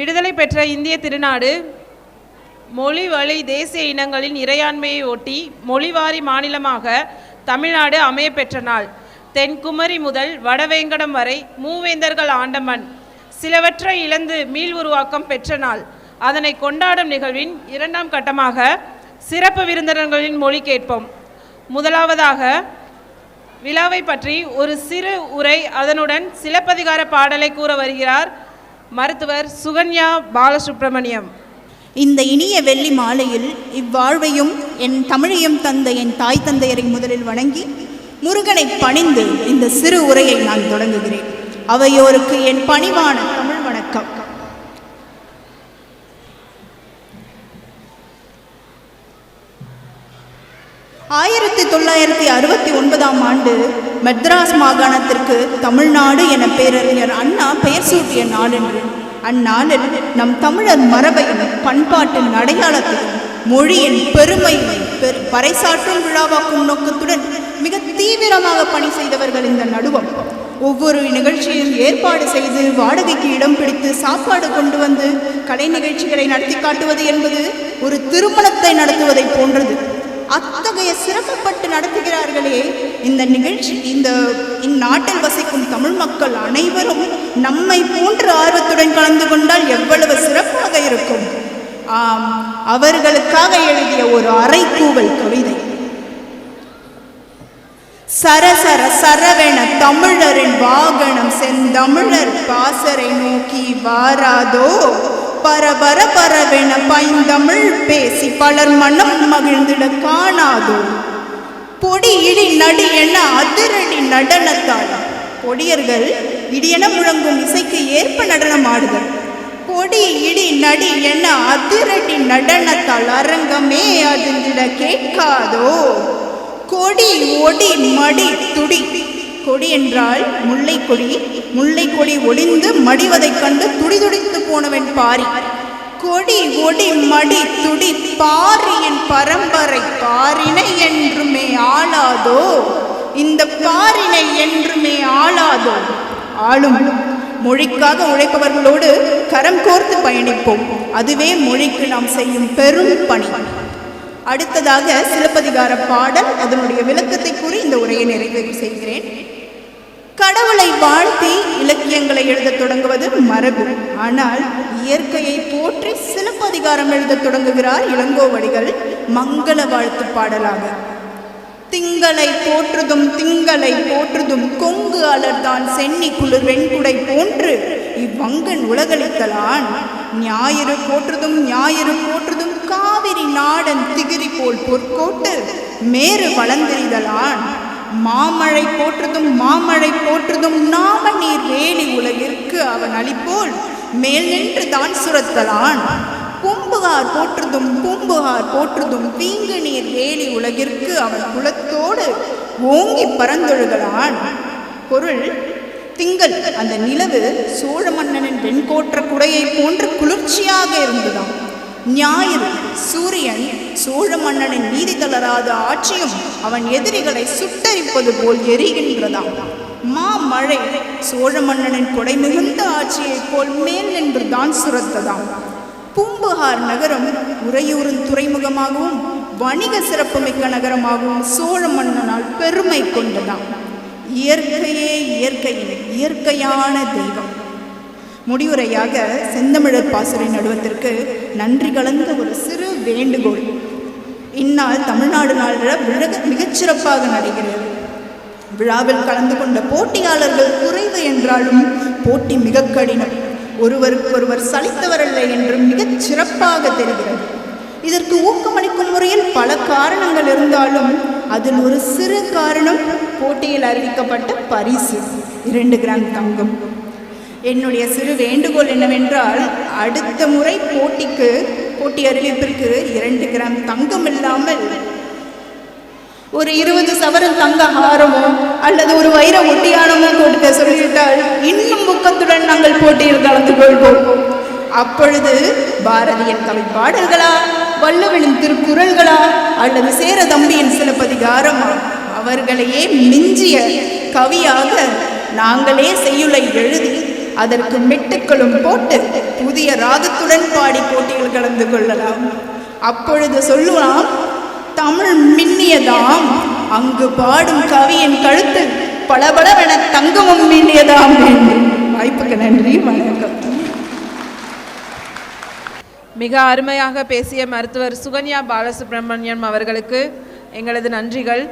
விடுதலை பெற்ற இந்திய திருநாடு மொழி வழி தேசிய இனங்களின் இறையாண்மையை ஒட்டி மொழிவாரி மாநிலமாக தமிழ்நாடு அமைய பெற்ற நாள். தென்குமரி முதல் வடவேங்கடம் வரை மூவேந்தர்கள் ஆண்ட மண். சிலவற்றை இழந்து மீள் உருவாக்கம் பெற்ற நாள். அதனை கொண்டாடும் நிகழ்வின் இரண்டாம் கட்டமாக சிறப்பு விருந்தினர்களின் மொழி கேட்போம். முதலாவதாக விழாவை பற்றி ஒரு சிறு உரை, அதனுடன் சிலப்பதிகார பாடலை கூற வருகிறார் மருத்துவர் சுகன்யா பாலசுப்ரமணியம். இந்த இனிய வெள்ளி மாலையில் இவ்வாழ்வையும் என் தமிழையும் தந்த என் தாய் தந்தையரை முதலில் வணங்கி முருகனை பணிந்து இந்த சிறு உரையை நான் தொடங்குகிறேன். அவையோருக்கு என் பணிவான தமிழ் வணக்கம். ஆயிரத்தி 1969 ஆண்டு மெட்ராஸ் மாகாணத்திற்கு தமிழ்நாடு என பேரறிஞர் அண்ணா பெயர் சூட்டிய நாள் என்று. அந்நாளில் நம் தமிழர் மரபையும் பண்பாட்டின் அடையாளத்தையும் மொழியின் பெருமையை பறைசாற்றும் விழாவாக்கும் நோக்கத்துடன் மிக தீவிரமாக பணி செய்தவர்கள் இந்த நடுவம். ஒவ்வொரு நிகழ்ச்சியும் ஏற்பாடு செய்து வாடகைக்கு இடம் பிடித்து சாப்பாடு கொண்டு வந்து கலை நிகழ்ச்சிகளை நடத்தி காட்டுவது என்பது ஒரு திருமணத்தை நடத்துவதை போன்றது. அத்தகைய சிரமப்பட்டு நடத்துகிறார்களே இந்த நிகழ்ச்சி. இந்நாட்டில் வசிக்கும் தமிழ் மக்கள் அனைவரும் நம்மை போன்ற ஆர்வத்துடன் கலந்து கொண்டால் எவ்வளவு சிறப்பாக இருக்கும். அவர்களுக்காக எழுதிய ஒரு அறைகூவல் கவிதை. சரசர சரவென தமிழரின் வாகனம் செந்தமிழர் பாசரை நோக்கி வாராதோ, பரபர பரவென பைந்தமிழ் பேசி பலர் மனம் மகிழ்ந்திட காணாதோ, பொடி இடி நடி என அதிரடி நடனத்தால் பொடியர்கள் இடியென முழங்கும் இசைக்கு ஏற்ப நடனம் ஆடுதல். பொடி இடி நடி என அதிரடி நடனத்தால் அரங்கமே அதிர்ந்திட கேட்காதோ, கொடி ஒடி மடி துடி. கொடி என்றால் முல்லை கொடி. முல்லை கொடி ஒளிந்து மடிவதைக் கண்டு துடிதுடித்து போனவன் பாரி. கொடி ஒடி மடி துடி பாரியின் பரம்பரை பாரினை என்றுமே ஆளாதோ, இந்த பாரினை என்றுமே ஆளாதோ. ஆளும் மொழிக்காக உழைப்பவர்களோடு கரம் கோர்த்து பயணிப்போம். அதுவே மொழிக்கு நாம் செய்யும் பெரும் பணி. அடுத்ததாக சிலப்பதிகார பாடல், அதனுடைய விளக்கத்தை கூறி இந்த உரையை நிறைவேற்றி செய்கிறேன். கடவுளை வாழ்த்தி இலக்கியங்களை எழுத தொடங்குவது மரபு. ஆனால் இயற்கையை போற்றி சிலப்பதிகாரம் எழுத தொடங்குகிறார் இளங்கோவடிகள் மங்கள வாழ்த்து பாடலாக. திங்களை போற்றுதும் திங்களை போற்றுதும் கொங்கு அலர்தான் சென்னி குளிர் வெண்குடை போன்று இவ்வங்கன் உலகளித்தலான், ஞாயிறு போற்றுதும் ஞாயிறு போற்றுதும் காவிரி நாடன் திகிரி போல் பொற்கோட்டு மேறு வளர்ந்திரிதலான், மாமழை போற்றுதும் மாமழை போற்றுதும் நாம நீர் வேலி உலகிற்கு அவன் அளிப்போல் மேல் நின்று தான் சுரத்தலான், பூம்புகார் போற்றுதும் பூம்புகார் போற்றுதும் தீங்கு நீர் வேலி உலகிற்கு அவன் குலத்தோடு ஓங்கி பரந்தொழுகலான். பொருள்: திங்கள், அந்த நிலவு சோழ மன்னனின் வெண்கோற்ற குடையை போன்று குளிர்ச்சியாக இருந்ததாம். ஞாயிறு, சூரியன் சோழ மன்னனின் நீதி தளராத ஆட்சியும் அவன் எதிரிகளை சுட்டரிப்பது போல் எரிகின்றதாம். மாமழை சோழ மன்னனின் கொடை மிகுந்த ஆட்சியைப் போல் மேல் நின்று தான் சுரத்ததாம். பூம்புகார் நகரம் உறையூரின் துறைமுகமாகவும் வணிக சிறப்புமிக்க நகரமாகவும் சோழ மன்னனால் பெருமை கொண்டதாம். இயற்கையே இயற்கையின் இயற்கையான தெய்வம். முடிவுரையாக செந்தமிழர் பாசறை நடுவத்திற்கு நன்றி கலந்த ஒரு சிறு வேண்டுகோள். இந்நாள் தமிழ்நாடு நாள் மிகச்சிறப்பாக நடைகிறது. விழாவில் கலந்து கொண்ட போட்டியாளர்கள் குறைவு என்றாலும் போட்டி மிக கடினம். ஒருவருக்கொருவர் சலித்தவரல்ல என்று மிகச் சிறப்பாக தெரிகிறது. இதற்கு ஊக்கமளிக்கும் முறையில் பல காரணங்கள் இருந்தாலும் அதில் ஒரு சிறு காரணம் போட்டியில் அறிவிக்கப்பட்ட பரிசு 2 கிராம் தங்கம். என்னுடைய சிறு வேண்டுகோள் என்னவென்றால், அடுத்த முறை போட்டி அறிவிப்பிற்கு 2 கிராம் தங்கம் இல்லாமல் ஒரு 20 சவரன் தங்க ஹாரமோ அல்லது ஒரு வைர ஒட்டியானமோ கொடுக்க சொல்லிவிட்டால் இன்னும் ஊக்கத்துடன் நாங்கள் போட்டியில் கலந்து கொள்வோம். அப்பொழுது பாரதியின் கவி பாடல்களா, வள்ளுவனின் திருக்குறள்களா அல்லது சேர தம்பியின் சிலப்பதிகாரமா, அவர்களையே மிஞ்சிய கவியாக நாங்களே செய்யுளை எழுதி அதற்கு மெட்டுக்களும் போட்டு புதிய ராகத்துடன் பாடி போட்டியில் கலந்து கொள்ளலாம். அப்பொழுது சொல்லுவான், தமிழ் மின்னியதாம், அங்கு பாடும் கவியின் கழுத்தில் பளபளவென தங்கமும் மின்னியதாம் என்று. வாய்ப்புக்கு நன்றி, வணக்கம். மிக அருமையாக பேசிய மருத்துவர் சுகன்யா பாலசுப்ரமணியம் அவர்களுக்கு எங்களது நன்றிகள்.